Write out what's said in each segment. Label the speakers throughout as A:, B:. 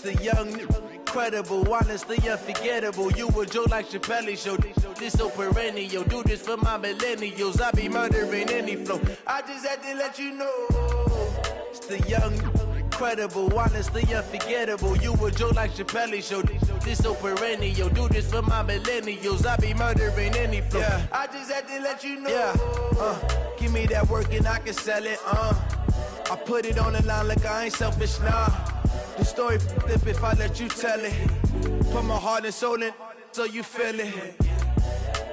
A: The young, incredible, honestly unforgettable. You a Joe like Chappelle show. This so perennial. Do this for my millennials. I be murdering any flow. I just had to let you know. It's the young, incredible, honestly unforgettable. You a Joe like Chappelle show. This so perennial. Do this for my millennials. I be murdering any flow. Yeah. I just had to let you know. Yeah. Give me that work and I can sell it. I put it on the line like I ain't selfish, nah. The story flip if I let you tell it. Put my heart and soul in so you feel it.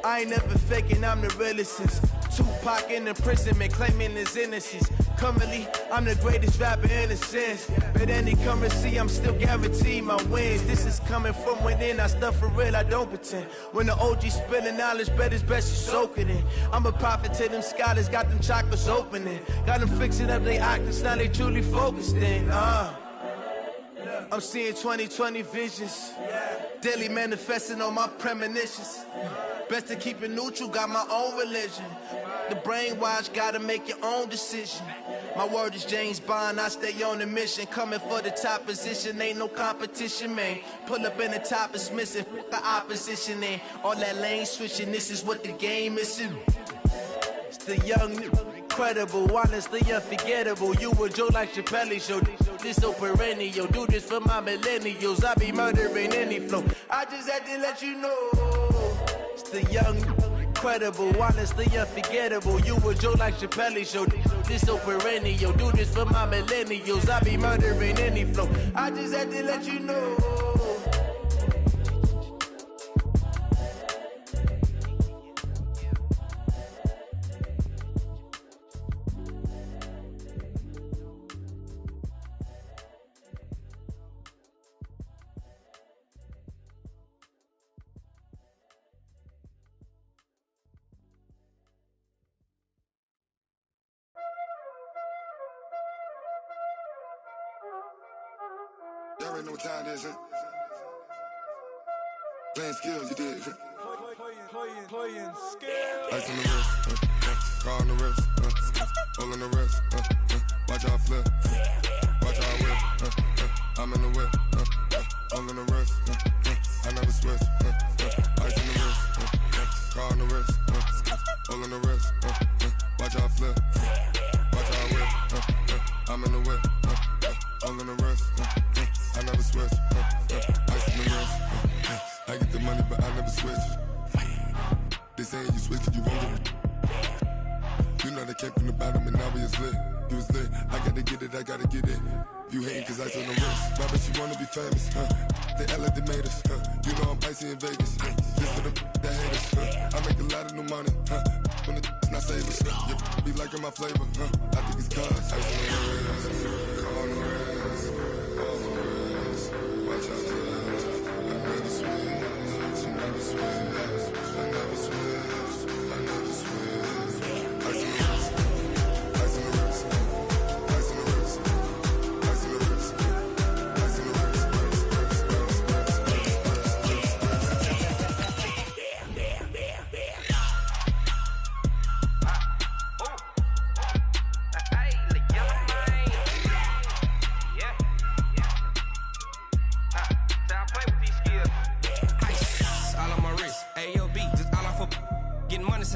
A: I ain't never faking, I'm the realest since Tupac in imprisonment, claiming his innocence. Currently, I'm the greatest rapper in a sense. But any currency, I'm still guaranteed my wins. This is coming from within, I stuff for real, I don't pretend. When the OG spilling knowledge, bet it's best you soak it in. I'm a prophet to them scholars, got them chakras opening. Got them fixing up they octaves, now they truly focused in. I'm seeing 2020 visions. Daily manifesting on my premonitions. Best to keep it neutral, got my own religion. The brainwash, gotta make your own decision. My word is James Bond, I stay on the mission. Coming for the top position, ain't no competition, man. Pull up in the top is missing, the opposition in. All that lane switching, this is what the game is in. It's the young, incredible, honestly unforgettable. You a Joe like Chappelle show. This so perennial. Do this for my millennials. I be murdering any flow. I just had to let you know. It's the young, incredible, honestly unforgettable. You a Joe like Chappelle show. This so perennial. Do this for my millennials. I be murdering any flow. I just had to let you know.
B: Y'all already know what time it is, huh? Playing skills, you did, huh?
C: Playing skills.
B: Ice on the wrist, car on the wrist, hole in the wrist, watch how I flip, watch how I whip, I'm in the whip, hole in the wrist, I never switch, ice on the wrist, car on the wrist, hole in the wrist, watch how I flip, watch how I whip, I'm in the whip, hole in the wrist, I never switch, ice on the wrist, I get the money but I never switch. They saying you switch it, you won't get it. You know they came from the bottom and now we is lit. You was lit, I gotta get it, I gotta get it. You hating cause ice on the wrist. My bitch, you wanna be famous, They act like they made us, You know I'm icy in Vegas, This for the that hate us, I make a lot of new money, When it's not savers, Be liking my flavor, I think it's cause ice on the wrist, car on the wrist, all the wrist. Watch out for that. I never switch, I never switch. I never switch, I never switch. Ice in the wrist, ice in the wrist, ice in the wrist, ice in the wrist, ice in the wrist,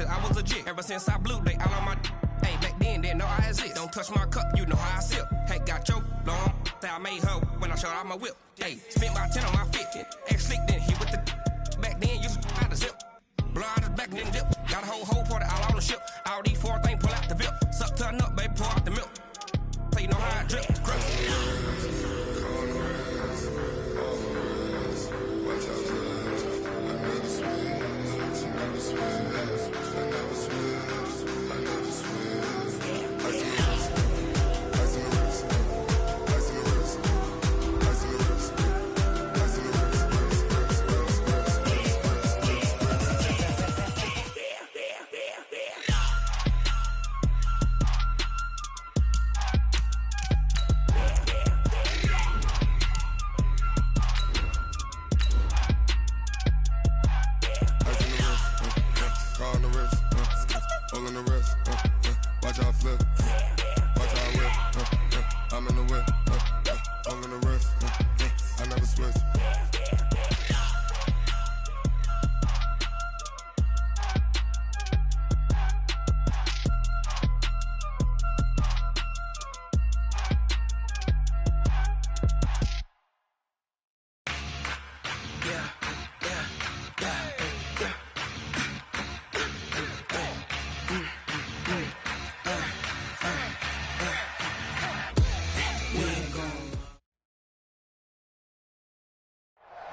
D: I was legit. Ever since I blew, they all on my hey, back then, didn't know I exist. Don't touch my cup, you know how I sip. Hey, got your long that I made her when I showed out my whip. Hey, spent about 10 on my fit. Ex slick, then hit with the back then, used to out the zip. Blow out his back, then dip. Got a whole party all on the ship. All these four things, pull out the VIP. Suck, turn up, baby, pour out the milk. So you know how I drip.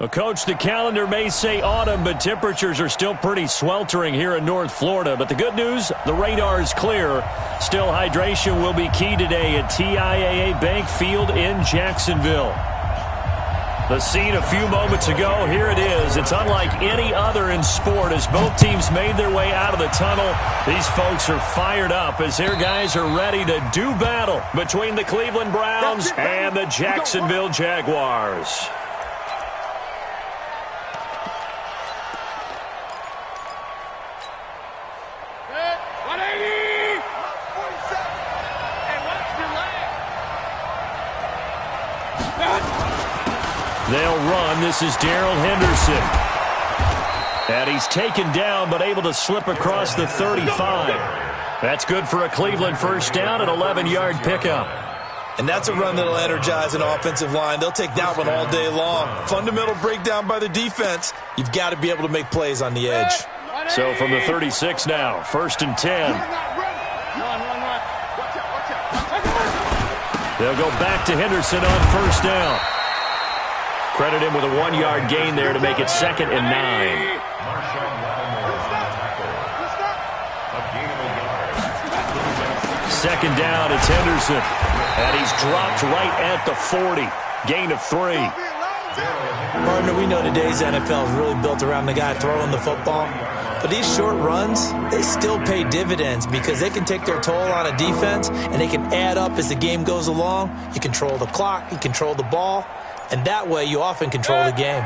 E: Well, Coach, the calendar may say autumn, but temperatures are still pretty sweltering here in North Florida. But the good news, the radar is clear. Still, hydration will be key today at TIAA Bank Field in Jacksonville. The scene a few moments ago, here it is. It's unlike any other in sport as both teams made their way out of the tunnel. These folks are fired up as their guys are ready to do battle between the Cleveland Browns and the Jacksonville Jaguars. They'll run. This is Darrell Henderson. And he's taken down but able to slip across the 35. That's good for a Cleveland first down, an 11-yard pickup.
F: And that's a run that'll energize an offensive line. They'll take that one all day long. Fundamental breakdown by the defense. You've got to be able to make plays on the edge.
E: So from the 36 now, 1st and 10. They'll go back to Henderson on first down. Credit him with a 1-yard gain there to make it 2nd and 9. Second down, it's Henderson. And he's dropped right at the 40. Gain of 3.
F: Partner, we know today's NFL is really built around the guy throwing the football. But these short runs, they still pay dividends because they can take their toll on a defense and they can add up as the game goes along. You control the clock, you control the ball. And that way, you often control the game.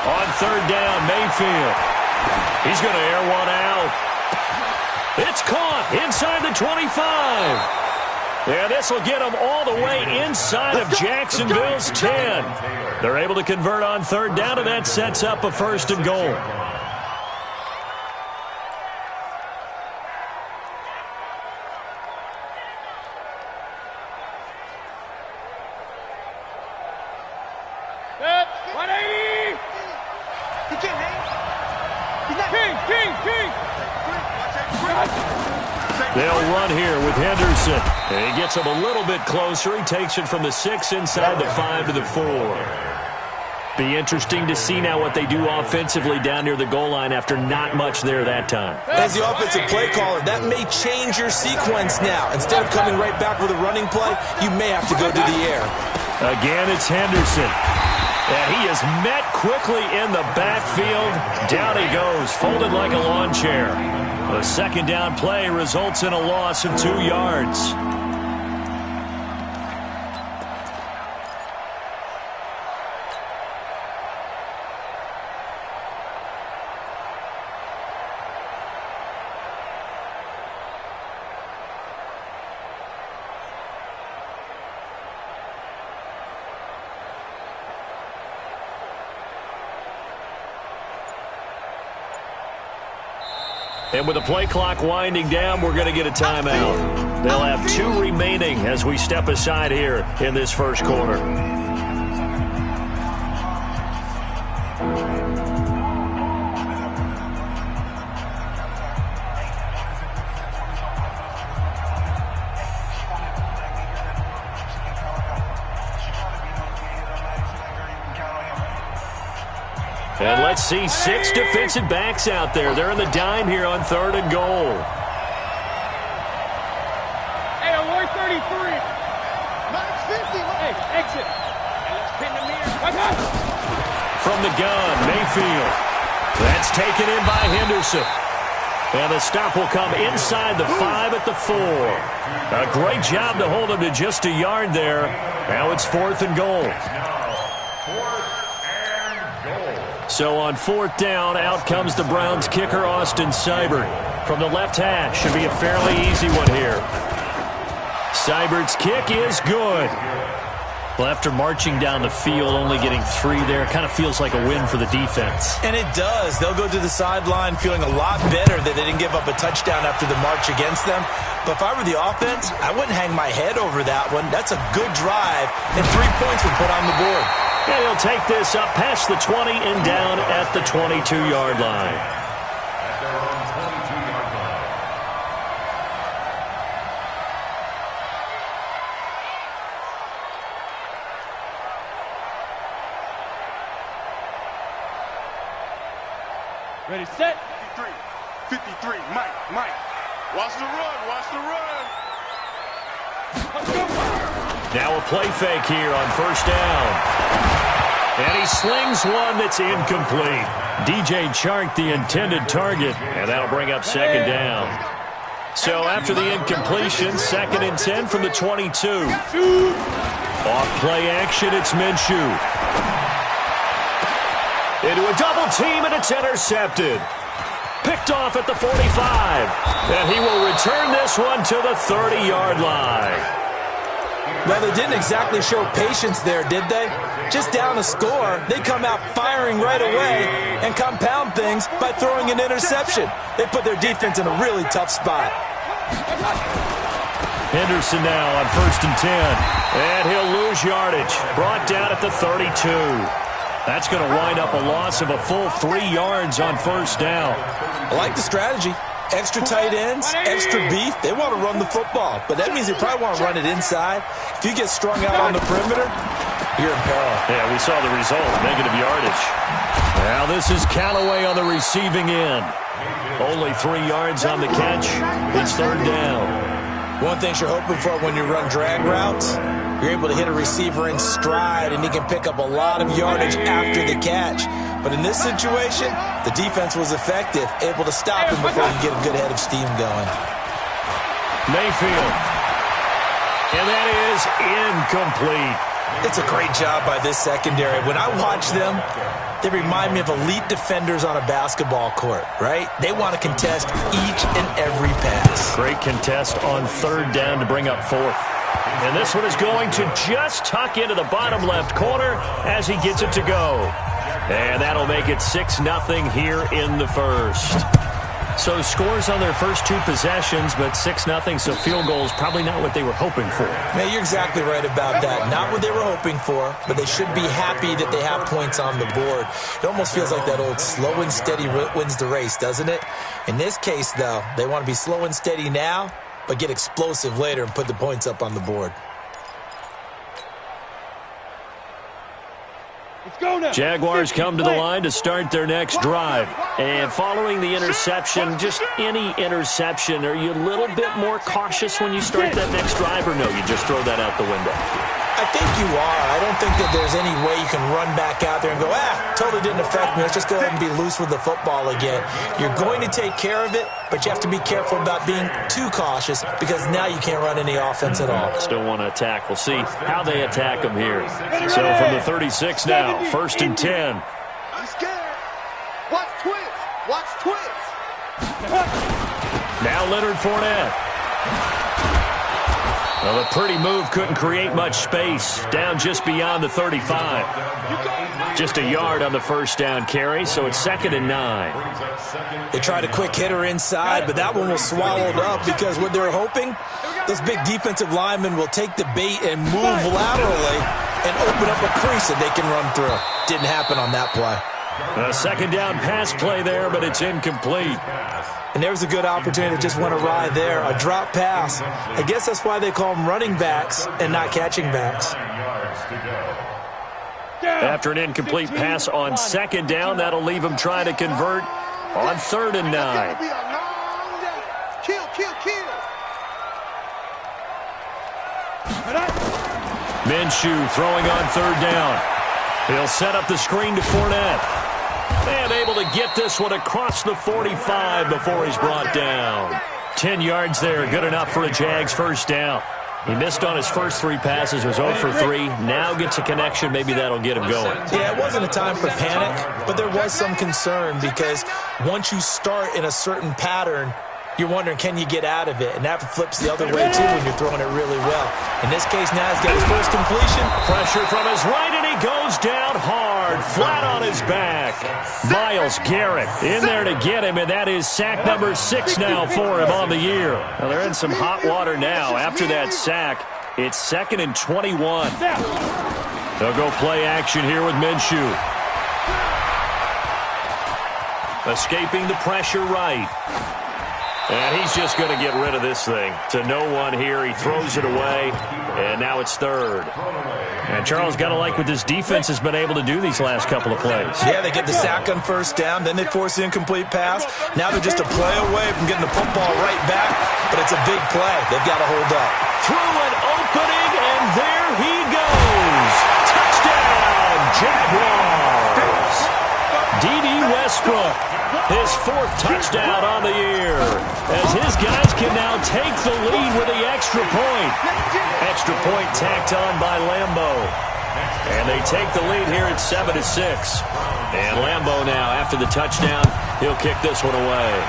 E: On third down, Mayfield. He's going to air one out. It's caught inside the 25. Yeah, this will get them all the way inside of Jacksonville's 10. They're able to convert on third down, and that sets up a 1st and goal. They'll run here with Henderson. And he gets him a little bit closer. He takes it from the 6 inside the 5 to the 4. Be interesting to see now what they do offensively down near the goal line after not much there that time.
F: As the offensive play caller, that may change your sequence now. Instead of coming right back with a running play, you may have to go to the air.
E: Again, it's Henderson. And he is met quickly in the backfield. Down he goes, folded like a lawn chair. The second down play results in a loss of 2 yards. And with the play clock winding down, we're going to get a timeout. They'll have 2 remaining as we step aside here in this first quarter. And let's see 6 defensive backs out there. They're in the dime here on 3rd and goal.
G: Hey, on 133. Max 50. Hey, exit. Hey, let's pin the mirror.
E: From the gun, Mayfield. That's taken in by Henderson. And the stop will come inside the 5 at the 4. A great job to hold him to just a yard there. Now it's 4th and goal. So on 4th down, out comes the Browns kicker, Austin Seibert. From the left hash, should be a fairly easy one here. Seibert's kick is good. Well, after marching down the field, only getting 3 there, kind of feels like a win for the defense.
F: And it does. They'll go to the sideline feeling a lot better that they didn't give up a touchdown after the march against them. But if I were the offense, I wouldn't hang my head over that one. That's a good drive, and 3 points would put on the board.
E: And he'll take this up past the 20 and down at the 22-yard line.
G: Ready, set.
C: 53, Mike. Watch the run,
E: Now a play fake here on first down. And he slings one that's incomplete. DJ Chark, the intended target, and that'll bring up second down. So after the incompletion, 2nd and 10 from the 22. Off play action, it's Minshew. Into a double team, and it's intercepted. Picked off at the 45. And he will return this one to the 30-yard line.
F: Well, they didn't exactly show patience there, did they? Just down a score, they come out firing right away and compound things by throwing an interception. They put their defense in a really tough spot.
E: Henderson now on 1st and 10. And he'll lose yardage. Brought down at the 32. That's going to wind up a loss of a full 3 yards on first down.
F: I like the strategy. Extra tight ends, extra beef. They want to run the football, but that means they probably want to run it inside. If you get strung out on the perimeter, you're in peril.
E: Yeah, we saw the result, negative yardage. Now this is Callaway on the receiving end. Only 3 yards on the catch. It's 3rd down.
F: One thing you're hoping for when you run drag routes, you're able to hit a receiver in stride, and he can pick up a lot of yardage after the catch. But in this situation, the defense was effective, able to stop him before he could get a good head of steam going.
E: Mayfield. And that is incomplete.
F: It's a great job by this secondary. When I watch them, they remind me of elite defenders on a basketball court, right? They want to contest each and every pass.
E: Great contest on 3rd down to bring up 4th. And this one is going to just tuck into the bottom left corner as he gets it to go. And that'll make it 6-0 here in the first. So scores on their first 2 possessions, but 6-0, so field goals probably not what they were hoping for.
F: Man, you're exactly right about that. Not what they were hoping for, but they should be happy that they have points on the board. It almost feels like that old slow and steady wins the race, doesn't it? In this case, though, they want to be slow and steady now, but get explosive later and put the points up on the board.
E: Jaguars come to the line to start their next drive. And following the interception, just any interception, are you a little bit more cautious when you start that next drive, or no, you just throw that out the window?
F: I think you are. I don't think that there's any way you can run back out there and go, totally didn't affect me. Let's just go ahead and be loose with the football again. You're going to take care of it, but you have to be careful about being too cautious because now you can't run any offense at all.
E: Still want to attack. We'll see how they attack them here. So from the 36 now, 1st and 10.
C: I'm scared. Watch twins. Watch twins.
E: Now Leonard Fournette. Well, a pretty move couldn't create much space. Down just beyond the 35. Just a yard on the first down carry, so it's 2nd and 9.
F: They tried a quick hitter inside, but that one was swallowed up because what they're hoping, those big defensive linemen will take the bait and move laterally and open up a crease that they can run through. Didn't happen on that play.
E: A 2nd down pass play there, but it's incomplete.
F: And there's a good opportunity that just went awry there. A drop pass. I guess that's why they call them running backs and not catching backs.
E: After an incomplete pass on 2nd down, that'll leave him trying to convert on 3rd and 9.
C: Kill.
E: Minshew throwing on 3rd down. He'll set up the screen to Fournette. And able to get this one across the 45 before he's brought down. 10 yards there, good enough for a Jags first down. He missed on his first 3 passes, was 0 for 3. Now gets a connection, maybe that'll get him going.
F: Yeah, it wasn't a time for panic, but there was some concern because once you start in a certain pattern, you're wondering, can you get out of it? And that flips the other way, too, when you're throwing it really well. In this case, now he's got his first completion.
E: Pressure from his right, and he goes down hard, flat on his back. Myles Garrett in there to get him, and that is sack number 6 now for him on the year. Well, they're in some hot water now. After that sack, it's 2nd and 21. They'll go play action here with Minshew. Escaping the pressure right. And he's just going to get rid of this thing. To no one here. He throws it away, and now it's 3rd. And Charles, got to like what this defense has been able to do these last couple of plays.
F: Yeah, they get the sack on first down, then they force the incomplete pass. Now they're just a play away from getting the football right back, but it's a big play. They've got to hold up.
E: Through an opening, and there he goes. Touchdown, Jaguars. D.D. Westbrook, his 4th touchdown on the year, as his guys can now take the lead with the extra point. Extra point tacked on by Lambo. And they take the lead here at 7-6. And Lambo now, after the touchdown, he'll kick this one away.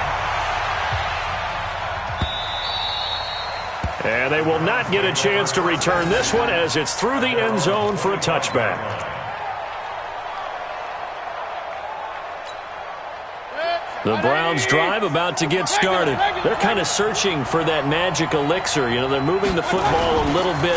E: And they will not get a chance to return this one as it's through the end zone for a touchback. The Browns drive about to get started. They're kind of searching for that magic elixir. You know, they're moving the football a little bit,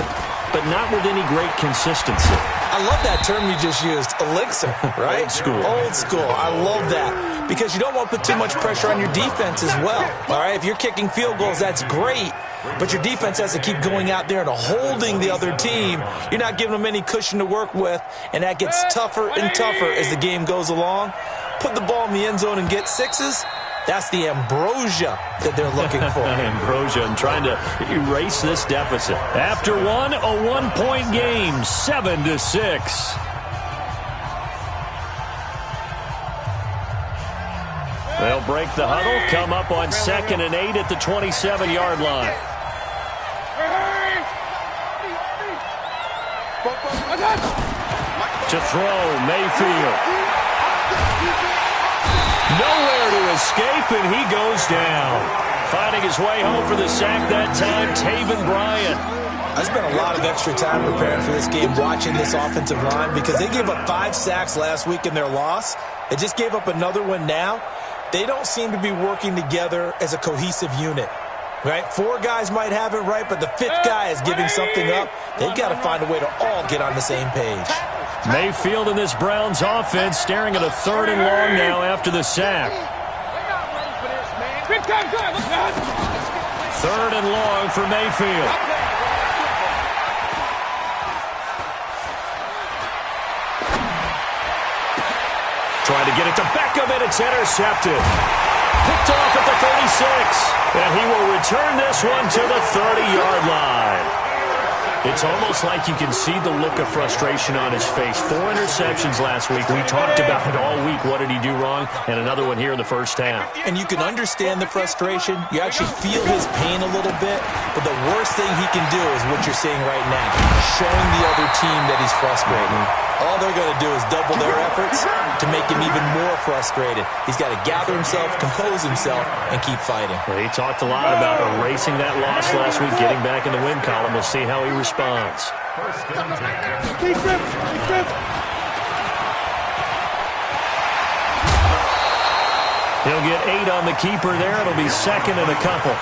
E: but not with any great consistency.
F: I love that term you just used, elixir, right?
E: Old school.
F: Old school. I love that because you don't want to put too much pressure on your defense as well, all right? If you're kicking field goals, that's great, but your defense has to keep going out there and holding the other team. You're not giving them any cushion to work with, and that gets tougher and tougher as the game goes along. Put the ball in the end zone and get 6s. That's the ambrosia that they're looking for.
E: Ambrosia and trying to erase this deficit. After one, a 1-point game, 7-6. They'll break the huddle, come up on 2nd and 8 at the 27-yard line. To throw, Mayfield. Nowhere to escape, and he goes down. Finding his way home for the sack that time, Taven Bryan.
F: I spent a lot of extra time preparing for this game, watching this offensive line, because they gave up 5 sacks last week in their loss. They just gave up another one now. They don't seem to be working together as a cohesive unit, right? 4 guys might have it right, but the 5th guy is giving something up. They've got to find a way to all get on the same page.
E: Mayfield in this Browns offense staring at a 3rd and long now after the sack. 3rd and long for Mayfield. Trying to get it to Beckham, and it's intercepted. Picked off at the 36. And he will return this one to the 30-yard line. It's almost like you can see the look of frustration on his face. 4 interceptions last week. We talked about it all week. What did he do wrong? And another one here in the first half.
F: And you can understand the frustration. You actually feel his pain a little bit. But the worst thing he can do is what you're seeing right now, showing the other team that he's frustrated. All they're going to do is double their efforts to make him even more frustrated. He's got to gather himself, compose himself, and keep fighting.
E: Well, he talked a lot about erasing that loss last week, getting back in the win column. We'll see how he responds. He'll get 8 on the keeper there. It'll be 2nd and a couple.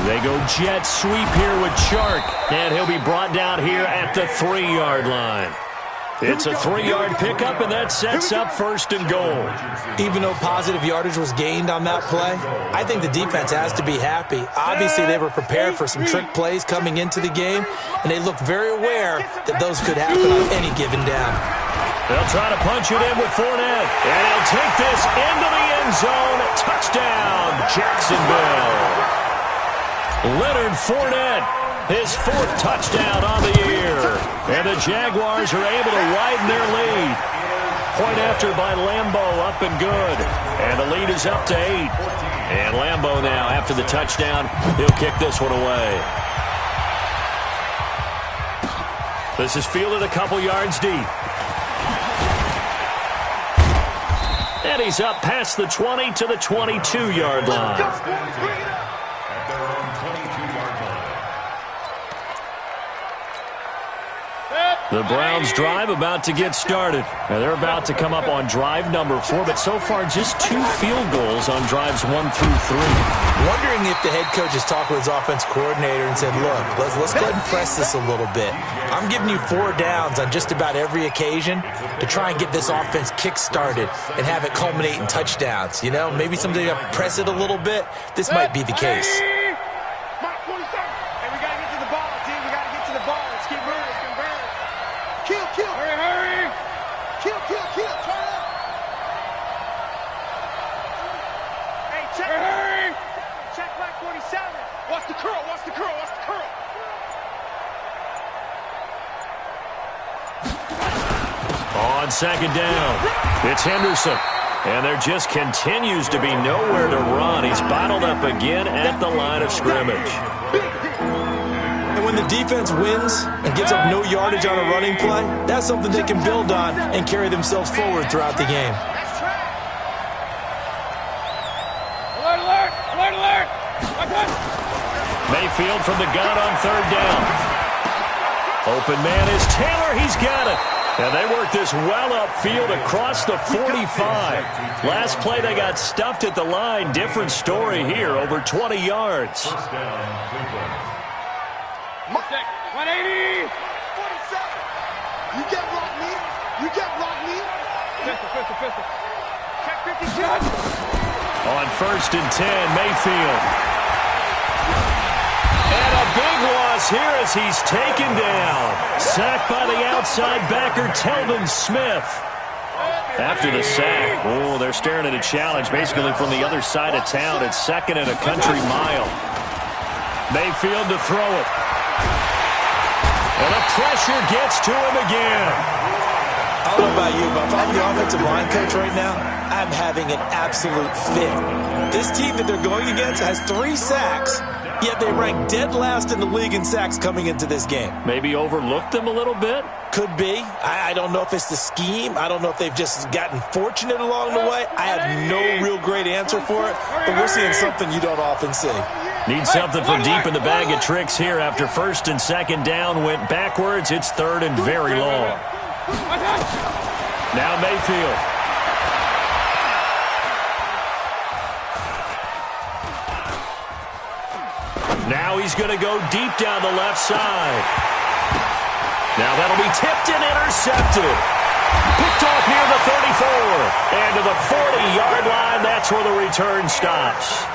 E: They go jet sweep here with Chark, and he'll be brought down here at the 3-yard line. It's a 3-yard pickup, and that sets up 1st and goal.
F: Even though positive yardage was gained on that play, I think the defense has to be happy. Obviously, they were prepared for some trick plays coming into the game, and they looked very aware that those could happen on any given down.
E: They'll try to punch it in with Fournette, and he'll take this into the end zone. Touchdown, Jacksonville. Leonard Fournette, his 4th touchdown on the year. And the Jaguars are able to widen their lead. Point after by Lambo, up and good. And the lead is up to 8. And Lambo now, after the touchdown, he'll kick this one away. This is fielded a couple yards deep. And he's up past the 20 to the 22-yard line. The Browns drive about to get started. Now they're about to come up on drive number 4, but so far just 2 field goals on drives 1 through 3.
F: Wondering if the head coach has talked with his offense coordinator and said, look, let's go ahead and press this a little bit. I'm giving you 4 downs on just about every occasion to try and get this offense kick-started and have it culminate in touchdowns. You know, maybe somebody got to press it a little bit. This might be the case.
E: On second down, it's Henderson. And there just continues to be nowhere to run. He's bottled up again at the line of scrimmage.
F: And when the defense wins and gives up no yardage on a running play, that's something they can build on and carry themselves forward throughout the game.
G: Alert, alert, alert, alert.
E: Mayfield from the gun on third down. Open man is Taylor. He's got it. And they work this well upfield across the 45. Last play they got stuffed at the line. Different story here, over 20 yards.
G: 180.
C: 47. You get block me. You get block me.
G: Pistol. Check 52.
E: On first and 10, Mayfield. And a big loss here as he's taken down. Sacked by the outside backer, Telvin Smith. After the sack, they're staring at a challenge basically from the other side of town. It's second and a country mile. Mayfield to throw it. And the pressure gets to him again.
F: I don't know about you, but if I'm the offensive line coach right now, I'm having an absolute fit. This team that they're going against has 3 sacks, yet they rank dead last in the league in sacks coming into this game.
E: Maybe overlooked them a little bit?
F: Could be. I don't know if it's the scheme. I don't know if they've just gotten fortunate along the way. I have no real great answer for it, but we're seeing something you don't often see.
E: Need something from deep in the bag of tricks here after first and second down went backwards. It's third and very long. Now Mayfield. Now he's going to go deep down the left side. Now that'll be tipped and intercepted. Picked off near the 34. And to the 40-yard line, that's where the return stops.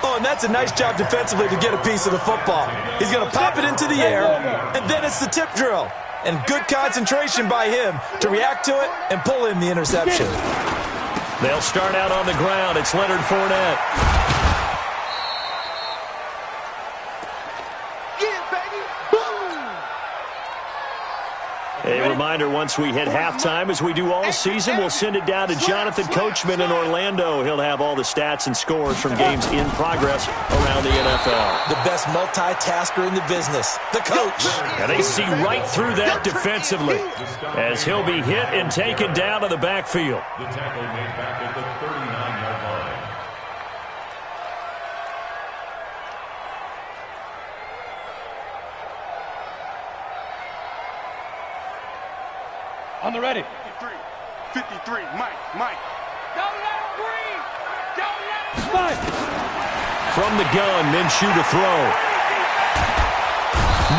F: Oh, and that's a nice job defensively to get a piece of the football. He's going to pop it into the air, and then it's the tip drill. And good concentration by him to react to it and pull in the interception.
E: They'll start out on the ground. It's Leonard Fournette. A reminder, once we hit halftime, as we do all season, we'll send it down to Jonathan Coachman in Orlando. He'll have all the stats and scores from games in progress around the NFL.
F: The best multitasker in the business, the coach.
E: And they see right through that defensively as he'll be hit and taken down to the backfield.
H: The tackle made back at the 39-yard line.
G: On the ready.
C: 53. Mike.
G: Don't let him breathe. Don't let him breathe.
E: From the gun, Minshew to throw.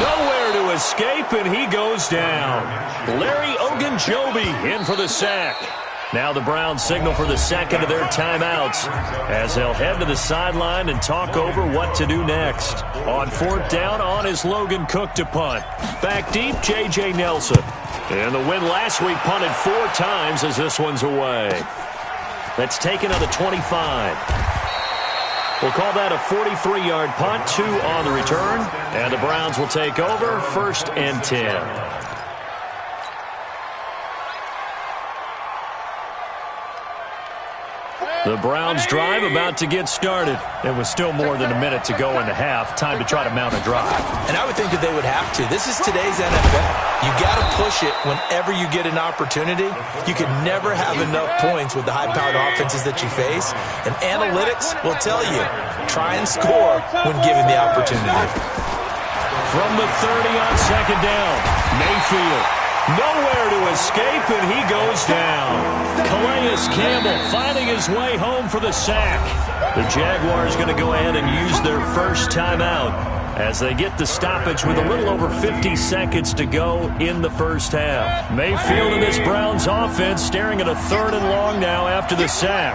E: Nowhere to escape, and he goes down. Larry Ogunjobi in for the sack. Now the Browns signal for the second of their timeouts as they'll head to the sideline and talk over what to do next. On fourth down, on is Logan Cook to punt. Back deep, J.J. Nelson. And the win last week punted 4 times as this one's away. That's taken on the 25. We'll call that a 43-yard punt, 2 on the return. And the Browns will take over, first and 10. The Browns drive about to get started. It was still more than a minute to go in the half. Time to try to mount a drive.
F: And I would think that they would have to. This is today's NFL. You got to push it whenever you get an opportunity. You can never have enough points with the high-powered offenses that you face. And analytics will tell you, try and score when given the opportunity.
E: From the 30 on second down, Mayfield, nowhere to escape, and he goes down. Calais Campbell finding his way home for the sack. The Jaguars going to go ahead and use their first timeout as they get the stoppage with a little over 50 seconds to go in the first half. Mayfield and this Browns offense staring at a 3rd and long now after the sack.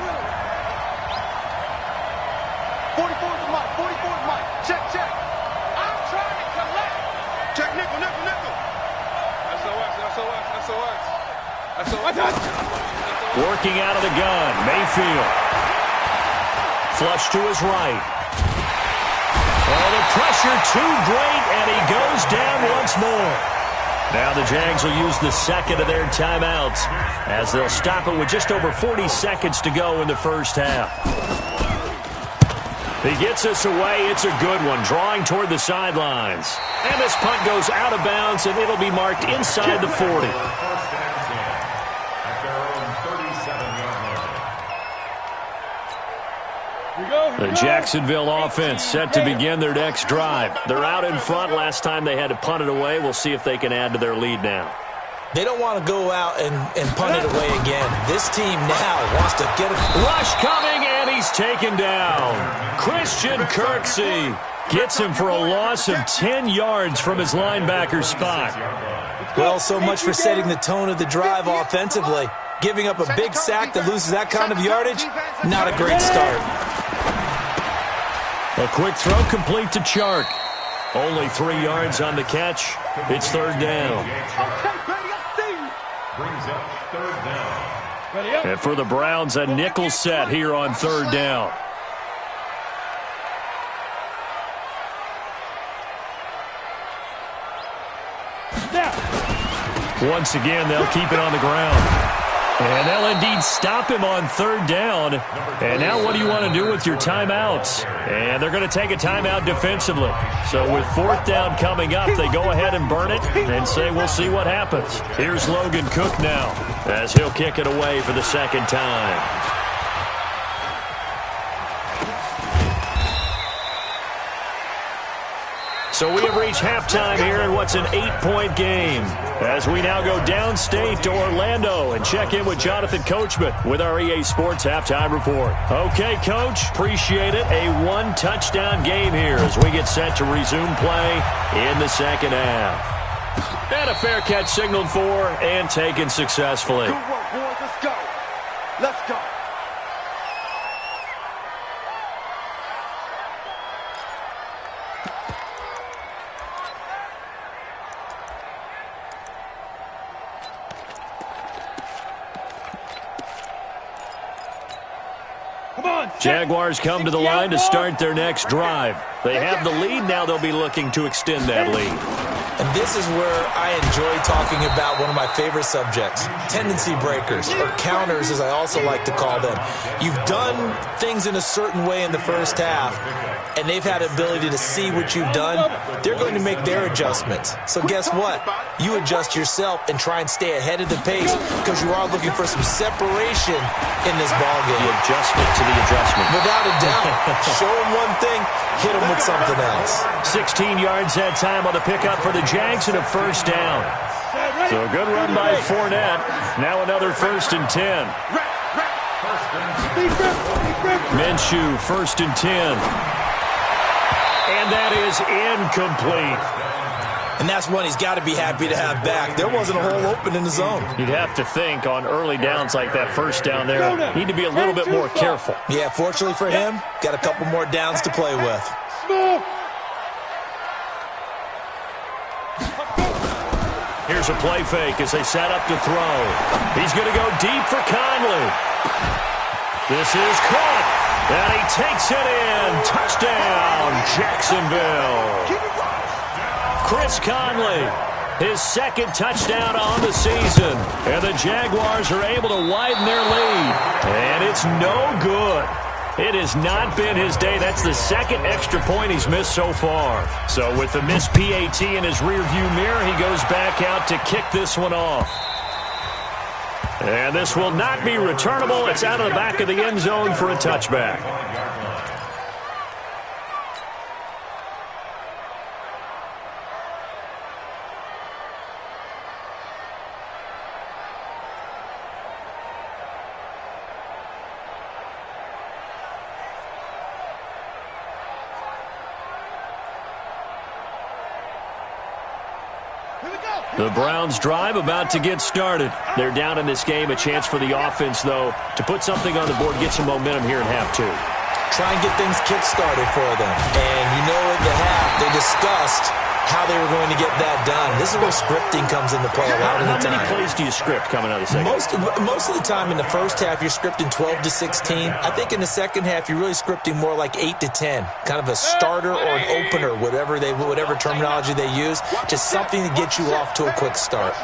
C: 44's Mike. 44's Mike. Check. I'm trying to collect. Check nickel. SOS.
E: Working out of the gun, Mayfield. Flush to his right. Oh, the pressure too great, and he goes down once more. Now the Jags will use the second of their timeouts as they'll stop it with just over 40 seconds to go in the first half. He gets us away. It's a good one, drawing toward the sidelines. And this punt goes out of bounds, and it'll be marked inside the 40. The Jacksonville offense set to begin their next drive. They're out in front. Last time they had to punt it away. We'll see if they can add to their lead now.
F: They don't want to go out and punt it away again. This team now wants to get it.
E: Rush coming, and he's taken down. Christian Kirksey gets him for a loss of 10 yards from his linebacker spot.
F: Well, so much for setting the tone of the drive offensively. Giving up a big sack that loses that kind of yardage, not a great start.
E: A quick throw complete to Chark. Only 3 yards on the catch. It's 3rd down.
H: Brings up 3rd down.
E: And for the Browns, a nickel set here on 3rd down. Once again, they'll keep it on the ground. And they'll indeed stop him on 3rd down. And now what do you want to do with your timeouts? And they're going to take a timeout defensively. So with 4th down coming up, they go ahead and burn it and say we'll see what happens. Here's Logan Cook now as he'll kick it away for the 2nd time. So we have reached halftime here in what's an 8-point game as we now go downstate to Orlando and check in with Jonathan Coachman with our EA Sports Halftime Report. Okay, Coach, appreciate it. A 1-touchdown game here as we get set to resume play in the 2nd half. And a fair catch signaled for and taken successfully.
C: Good work, boys. Let's go.
E: Jaguars come to the line to start their next drive. They have the lead. Now they'll be looking to extend that lead.
F: And this is where I enjoy talking about one of my favorite subjects, tendency breakers, or counters as I also like to call them. You've done things in a certain way in the first half, and they've had the ability to see what you've done. They're going to make their adjustments. So guess what? You adjust yourself and try and stay ahead of the pace because you are looking for some separation in this ballgame.
E: The adjustment to the adjustment.
F: Without a doubt. Show them one thing, hit them with something else.
E: 16 yards that time on the pickup for the Jags and a 1st down. So a good run by Fournette. Now another 1st and 10. Minshew, 1st and 10. And that is incomplete.
F: And that's one he's got to be happy to have back. There wasn't a hole open in the zone.
E: You'd have to think on early downs like that 1st down there, need to be a little bit more careful.
F: Yeah, fortunately for him, got a couple more downs to play with.
E: Here's a play fake as they set up to throw. He's going to go deep for Conley. This is caught, and he takes it in. Touchdown, Jacksonville. Chris Conley, his 2nd touchdown on the season. And the Jaguars are able to widen their lead. And it's no good. It has not been his day. That's the 2nd extra point he's missed so far. So with the missed PAT in his rearview mirror, he goes back out to kick this one off. And this will not be returnable. It's out of the back of the end zone for a touchback. The Browns drive about to get started. They're down in this game. A chance for the offense, though, to put something on the board, get some momentum here in half two.
F: Try and get things kick-started for them. And you know at the half, they discussed how they were going to get that done. This is where scripting comes into play a lot of the time.
E: How many plays do you script coming out of the second?
F: Most of the time in the first half, you're scripting 12 to 16. I think in the second half, you're really scripting more like 8 to 10. Kind of a starter or an opener, whatever terminology they use. Just something to get you off to a quick start.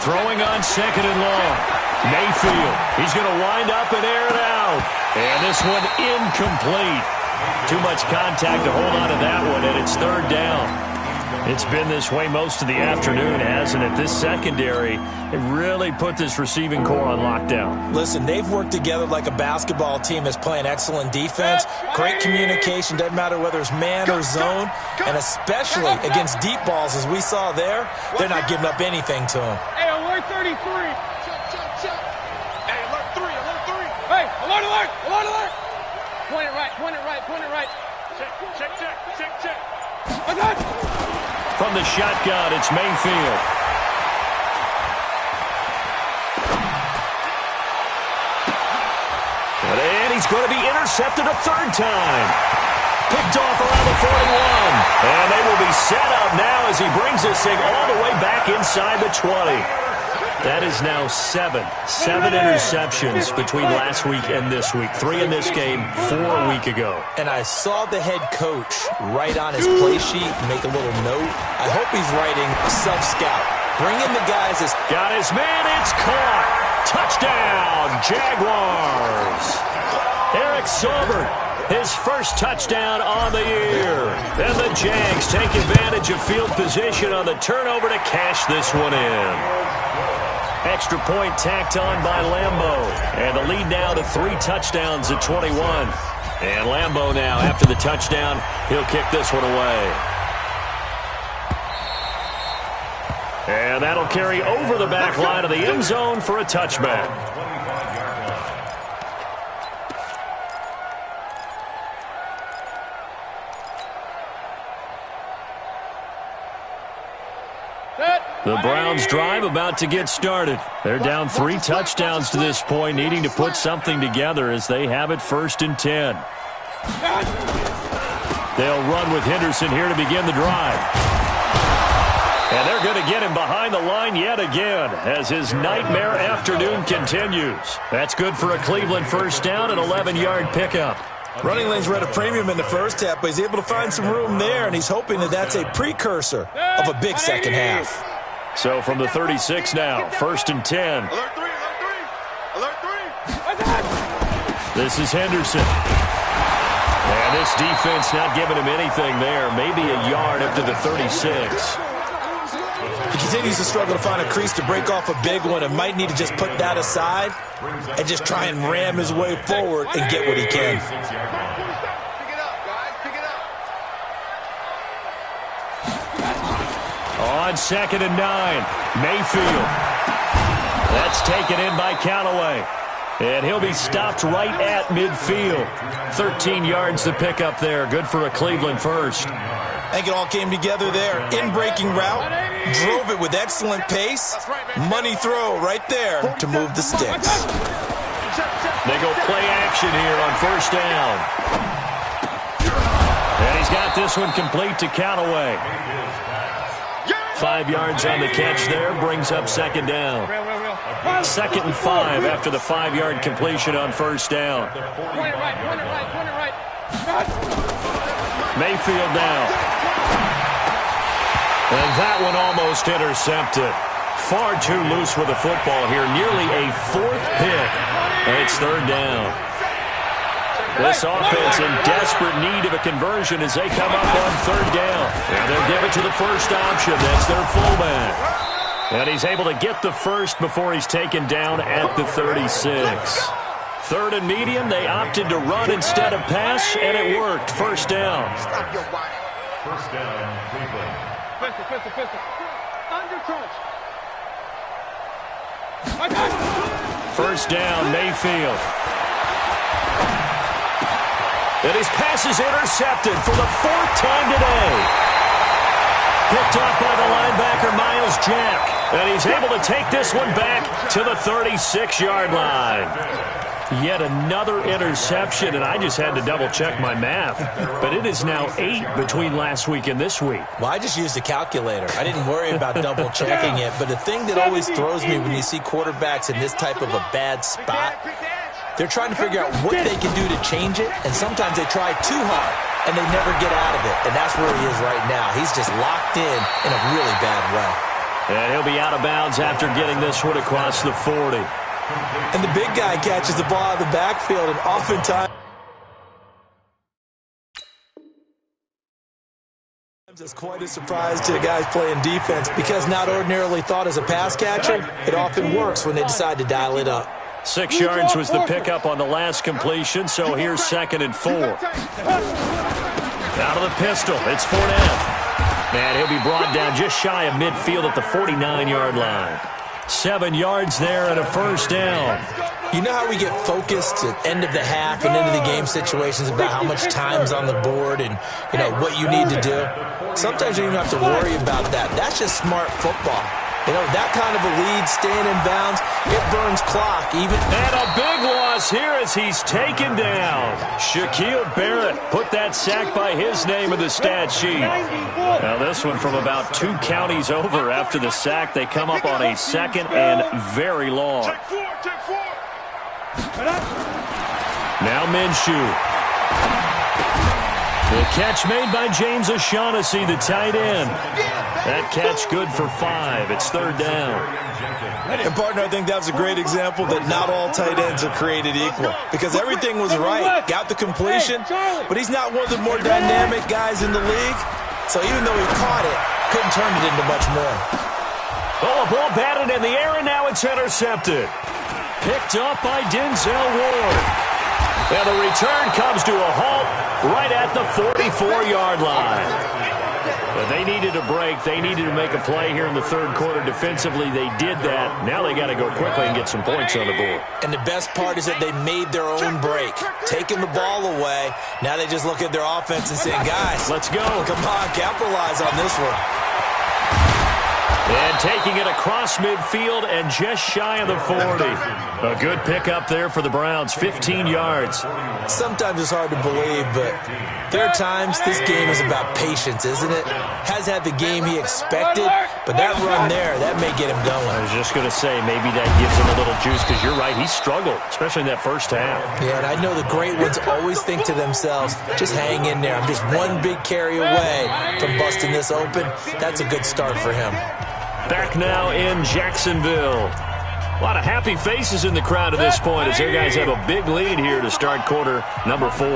E: Throwing on second and long. Mayfield. He's going to wind up and air it out. And this one incomplete. Too much contact to hold on to that one, and it's third down. It's been this way most of the afternoon, hasn't it? This secondary, it really put this receiving core on lockdown.
F: Listen, they've worked together like a basketball team that's playing excellent defense, great communication, doesn't matter whether it's man or zone, and especially against deep balls, as we saw there, they're not giving up anything to them.
G: Hey, alert 33. Check. Hey, alert 3. Hey, alert. Point it right. Check.
E: From the shotgun, it's Mayfield. And he's going to be intercepted a third time. Picked off around the 41. And they will be set up now as he brings this thing all the way back inside the 20. That is now seven interceptions between last week and this week. 3 in this game, 4 a week ago.
F: And I saw the head coach write on his play sheet, make a little note. I hope he's writing self-scout. Bring in the guys.
E: Got his man, it's caught. Touchdown, Jaguars. Eric Saubert, his first touchdown on the year. And the Jags take advantage of field position on the turnover to cash this one in. Extra point tacked on by Lambeau. And the lead now to 3 touchdowns at 21. And Lambeau now, after the touchdown, he'll kick this one away. And that'll carry over the back line of the end zone for a touchback. The Browns drive about to get started. They're down 3 touchdowns to this point, needing to put something together as they have it 1st and 10. They'll run with Henderson here to begin the drive. And they're going to get him behind the line yet again as his nightmare afternoon continues. That's good for a Cleveland first down and 11-yard pickup.
F: Running lanes were at a premium in the first half, but he's able to find some room there, and he's hoping that that's a precursor of a big second half.
E: So from the 36 now, 1st and 10.
C: Alert 3.
E: This is Henderson. And this defense not giving him anything there. Maybe a yard up to the 36.
F: He continues to struggle to find a crease to break off a big one and might need to just put that aside and just try and ram his way forward and get what he can.
C: Pick it up, guys. Pick it up.
E: On 2nd and 9, Mayfield. That's taken in by Callaway. And he'll be stopped right at midfield. 13 yards to pick up there. Good for a Cleveland first.
F: I think it all came together there. In-breaking route. Drove it with excellent pace. Money throw right there to move the sticks.
E: They go play action here on 1st down. And he's got this one complete to Callaway. 5 yards on the catch there. Brings up 2nd down. 2nd and 5 after the 5-yard completion on 1st down.
G: Point it right.
E: Mayfield now. And that one almost intercepted. Far too loose with the football here. Nearly a 4th pick. And it's 3rd down. This offense in desperate need of a conversion as they come up on 3rd down. And they'll give it to the first option. That's their fullback. And he's able to get the first before he's taken down at the 36. 3rd and medium, they opted to run instead of pass, and it worked. 1st down.
H: First down, Cleveland.
G: Pistol. Under crunch.
E: 1st down, Mayfield. And his pass is intercepted for the 4th time today. Picked up by the linebacker, Miles Jack. And he's able to take this one back to the 36-yard line. Yet another interception, and I just had to double-check my math. But it is now 8 between last week and this week.
F: Well, I just used a calculator. I didn't worry about double-checking it. But the thing that always throws me when you see quarterbacks in this type of a bad spot, they're trying to figure out what they can do to change it, and sometimes they try too hard, and they never get out of it. And that's where he is right now. He's just locked in a really bad way.
E: And he'll be out of bounds after getting this one across the 40.
F: And the big guy catches the ball out of the backfield, and oftentimes it's quite a surprise to the guys playing defense because not ordinarily thought as a pass catcher, it often works when they decide to dial it up.
E: 6 yards was the pickup on the last completion, so here's 2nd and 4. Out of the pistol, it's Fournette. And he'll be brought down just shy of midfield at the 49-yard line. 7 yards there and a first down.
F: You know how we get focused at end of the half and into the game situations about how much time's on the board and, you know, what you need to do? Sometimes you don't even have to worry about that. That's just smart football. You know, that kind of a lead, staying in bounds, it burns clock. And
E: a big loss here as he's taken down. Shaquille Barrett put that sack by his name in the stat sheet. Now this one from about 2 counties over after the sack. They come up on a 2nd and very long. Now Minshew. The catch made by James O'Shaughnessy, the tight end. That catch good for 5. It's 3rd down.
F: And, partner, I think that's a great example that not all tight ends are created equal because everything was right. Got the completion, but he's not one of the more dynamic guys in the league. So even though he caught it, couldn't turn it into much more.
E: Oh, a ball batted in the air, and now it's intercepted. Picked up by Denzel Ward. And the return comes to a halt right at the 44-yard line. But they needed a break. They needed to make a play here in the 3rd quarter. Defensively, they did that. Now they got to go quickly and get some points on the board.
F: And the best part is that they made their own break, taking the ball away. Now they just look at their offense and say, guys,
E: let's go.
F: Come on, capitalize on this one.
E: And taking it across midfield and just shy of the 40. A good pickup there for the Browns, 15 yards.
F: Sometimes it's hard to believe, but there are times this game is about patience, isn't it? Has had the game he expected, but that run there, that may get him going.
E: I was just going to say, maybe that gives him a little juice because you're right, he struggled, especially in that first half.
F: Yeah, and I know the great ones always think to themselves, just hang in there. I'm just one big carry away from busting this open. That's a good start for him.
E: Back now in Jacksonville. A lot of happy faces in the crowd at this point as their guys have a big lead here to start quarter number 4.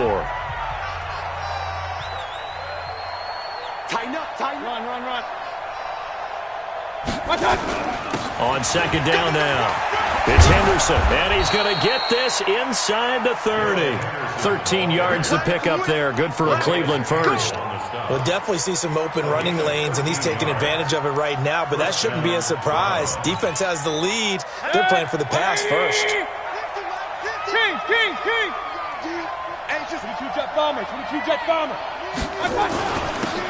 C: Tighten up, tighten. Run.
E: On 2nd down now. It's Henderson, and he's going to get this inside the 30. 13 yards to pick up there. Good for a Cleveland first.
F: We'll definitely see some open running lanes, and he's taking advantage of it right now, but that shouldn't be a surprise. Defense has the lead. They're playing for the pass first.
G: King. 22-jet bomber.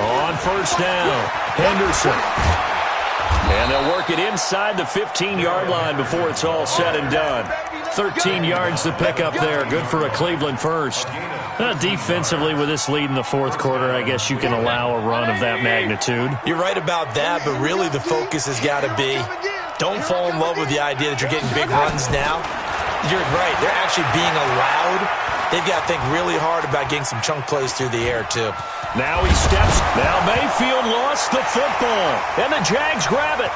E: On 1st down, Henderson. And they'll work it inside the 15-yard line before it's all said and done. 13 yards to pick up there. Good for a Cleveland first. Defensively, with this lead in the 4th quarter, I guess you can allow a run of that magnitude.
F: You're right about that, but really the focus has got to be don't fall in love with the idea that you're getting big runs now. You're right. They're actually being allowed. They've got to think really hard about getting some chunk plays through the air, too.
E: Now he steps. Now Mayfield lost the football, and the Jags grab it.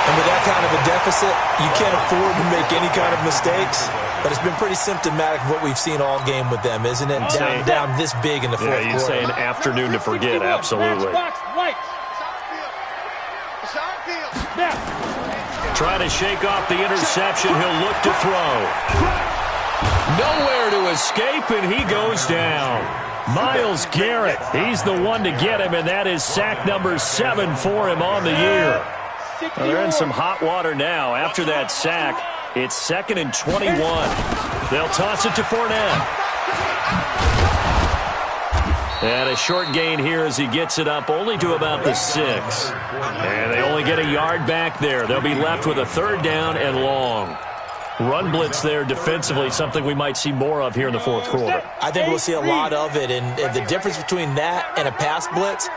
F: And with that kind of a deficit, you can't afford to make any kind of mistakes. But it's been pretty symptomatic of what we've seen all game with them, isn't it? Down this big in the 4th quarter.
E: Yeah, you'd say an afternoon to forget, absolutely. Trying to shake off the interception. He'll look to throw. Nowhere to escape, and he goes down. Myles Garrett, he's the one to get him, and that is sack number 7 for him on the year. Well, they're in some hot water now. After that sack, it's 2nd and 21. They'll toss it to Fournette. And a short gain here as he gets it up only to about the 6. And they only get a yard back there. They'll be left with a 3rd down and long. Run blitz there defensively, something we might see more of here in the 4th quarter.
F: I think we'll see a lot of it, and the difference between that and a pass blitz,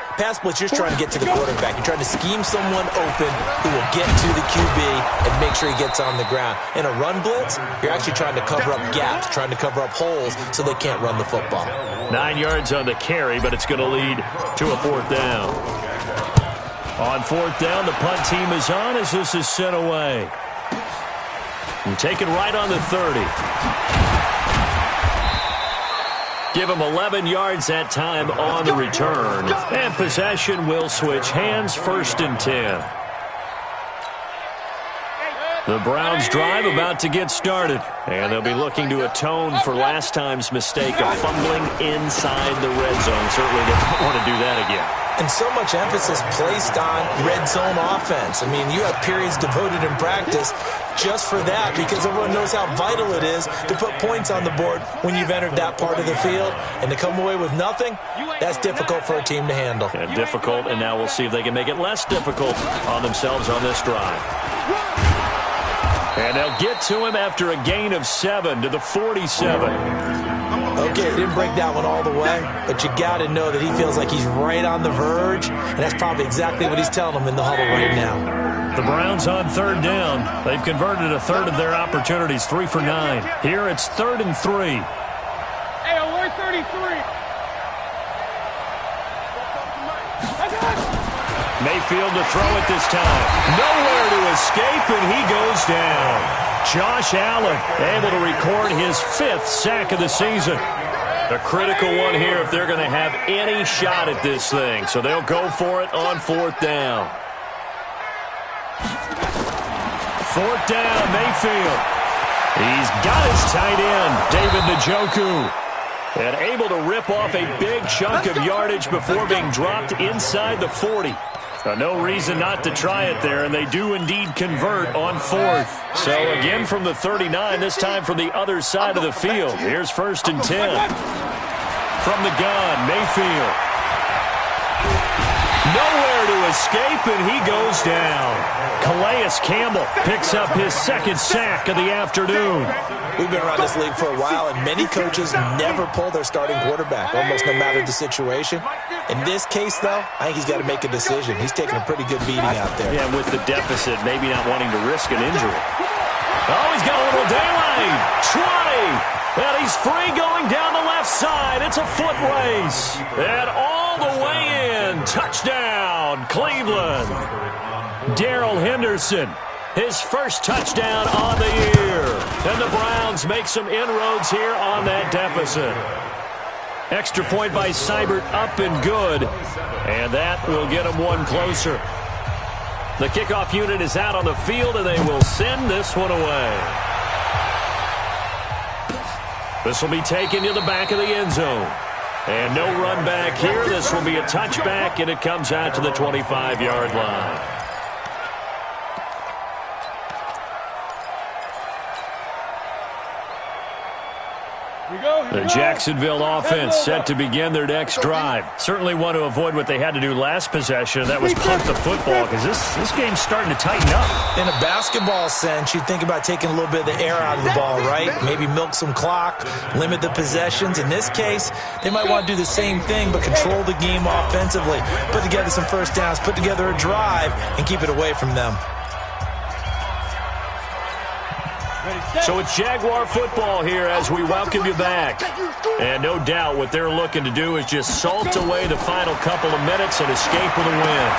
F: you're trying to get to the quarterback. You're trying to scheme someone open who will get to the QB and make sure he gets on the ground. In a run blitz, you're actually trying to cover up gaps, trying to cover up holes so they can't run the football.
E: 9 yards on the carry, but it's going to lead to a 4th down. On 4th down, the punt team is on as this is sent away. And taken right on the 30. Give him 11 yards that time on the return. And possession will switch hands, 1st and 10. The Browns drive about to get started. And they'll be looking to atone for last time's mistake of fumbling inside the red zone. Certainly they don't want to do that again.
F: And so much emphasis placed on red zone offense. I mean, you have periods devoted in practice just for that because everyone knows how vital it is to put points on the board when you've entered that part of the field. And to come away with nothing, that's difficult for a team to handle.
E: And difficult, and now we'll see if they can make it less difficult on themselves on this drive. And they'll get to him after a gain of 7 to the 47.
F: Okay, he didn't break that one all the way, but you got to know that he feels like he's right on the verge, and that's probably exactly what he's telling him in the huddle right now.
E: The Browns on 3rd down. They've converted a 1/3 of their opportunities, 3 for 9. Here it's 3rd and 3.
G: Hey, alert 33.
E: Mayfield to throw it this time. Nowhere to escape, and he goes down. Josh Allen able to record his 5th sack of the season. A critical one here if they're going to have any shot at this thing. So they'll go for it on 4th down. 4th down, Mayfield. He's got his tight end, David Njoku. And able to rip off a big chunk of yardage before being dropped inside the 40. No reason not to try it there, and they do indeed convert on 4th. So again from the 39, this time from the other side of the field. Here's 1st and 10. From the gun, Mayfield. Nowhere to escape, and he goes down. Calais Campbell picks up his 2nd sack of the afternoon.
F: We've been around this league for a while, and many coaches never pull their starting quarterback, almost no matter the situation. In this case, though, I think he's got to make a decision. He's taking a pretty good beating out there.
E: Yeah, with the deficit, maybe not wanting to risk an injury. Oh, he's got a little daylight. 20. And he's free going down the left side. It's a foot race. And all the way in. Touchdown, Cleveland. Darrell Henderson. His 1st touchdown on the year. And the Browns make some inroads here on that deficit. Extra point by Seibert up and good. And that will get him one closer. The kickoff unit is out on the field, and they will send this one away. This will be taken to the back of the end zone. And no run back here. This will be a touchback, and it comes out to the 25-yard line. The Jacksonville offense set to begin their next drive. Certainly want to avoid what they had to do last possession. That was punt the football, because this game's starting to tighten up.
F: In a basketball sense, you think about taking a little bit of the air out of the ball, right? Maybe milk some clock, limit the possessions. In this case, they might want to do the same thing, but control the game offensively. Put together some 1st downs, put together a drive, and keep it away from them.
E: So it's Jaguar football here as we welcome you back. And no doubt what they're looking to do is just salt away the final couple of minutes and escape with a win.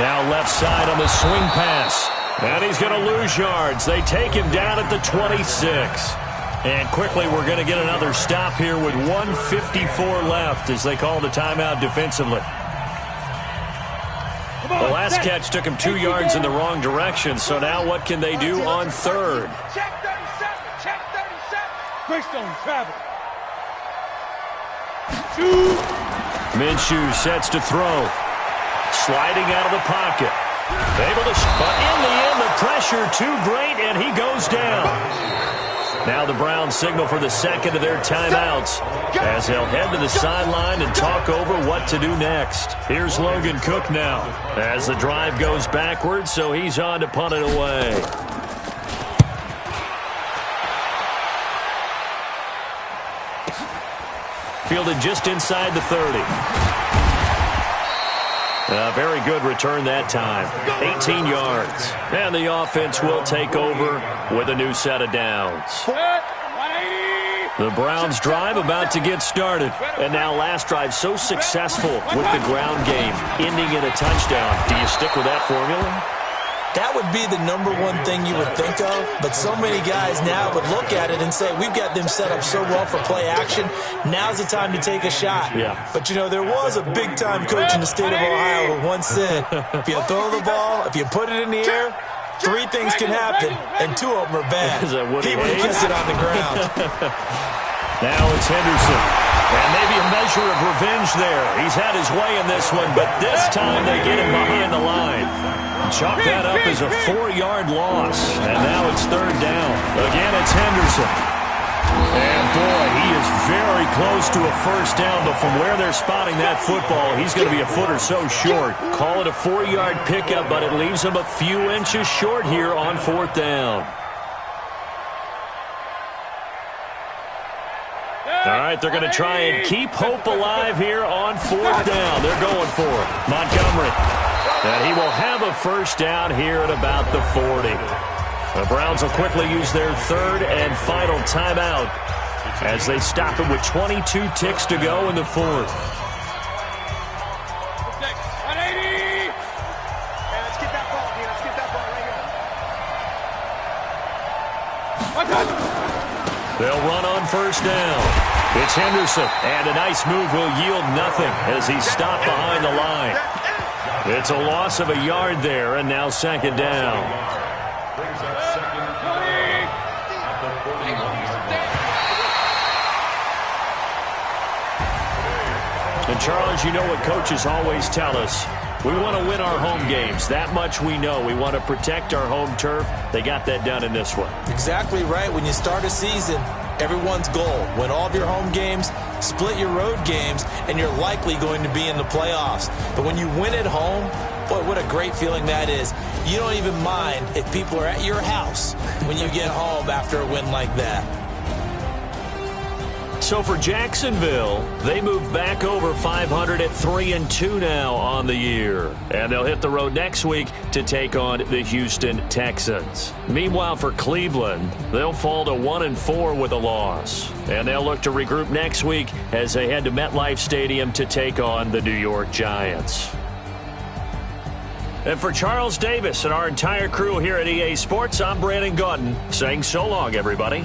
E: Now left side on the swing pass. And he's going to lose yards. They take him down at the 26. And quickly we're going to get another stop here with 1:54 left as they call the timeout defensively. The last catch took him 2 yards in the wrong direction, so now what can they do on 3rd?
G: Check 37. Check 37. Greystone travel.
E: Minshew sets to throw. Sliding out of the pocket. Able to, but in the end, the pressure too great, and he goes down. Now the Browns signal for the second of their timeouts as they'll head to the sideline and talk over what to do next. Here's Logan Cook now as the drive goes backwards, so he's on to punt it away. Fielded just inside the 30. A very good return that time. 18 yards. And the offense will take over with a new set of downs. The Browns drive about to get started. And now last drive so successful with the ground game, ending in a touchdown. Do you stick with that formula?
F: That would be the number one thing you would think of, but so many guys now would look at it and say, we've got them set up so well for play action, now's the time to take a shot.
E: Yeah.
F: But, you know, there was a big-time coach in the state of Ohio who once said, if you throw the ball, if you put it in the air, 3 things can happen, and 2 of them are bad. He would kiss it on the ground.
E: Now it's Henderson. And maybe a measure of revenge there. He's had his way in this one, but this time they get him behind the line. Chalk that up as a 4-yard loss. And now it's 3rd down. Again, it's Henderson. And, boy, he is very close to a first down, but from where they're spotting that football, he's going to be a foot or so short. Call it a 4-yard pickup, but it leaves him a few inches short here on 4th down. All right, they're going to try and keep hope alive here on 4th down. They're going for it. Montgomery. And he will have a first down here at about the 40. The Browns will quickly use their 3rd and final timeout as they stop it with 22 ticks to go in the 4th. They'll run on first down. It's Henderson, and a nice move will yield nothing as he's stopped behind the line. It's a loss of a yard there, and now 2nd down. And, Charles, you know what coaches always tell us. We want to win our home games. That much we know. We want to protect our home turf. They got that done in this one. Exactly right. When you start a season, everyone's goal, win all of your home games, split your road games, and you're likely going to be in the playoffs. But when you win at home, boy, what a great feeling that is. You don't even mind if people are at your house when you get home after a win like that. So for Jacksonville, they move back over 500 at 3-2 now on the year. And they'll hit the road next week to take on the Houston Texans. Meanwhile, for Cleveland, they'll fall to 1-4 with a loss. And they'll look to regroup next week as they head to MetLife Stadium to take on the New York Giants. And for Charles Davis and our entire crew here at EA Sports, I'm Brandon Gaudin saying so long, everybody.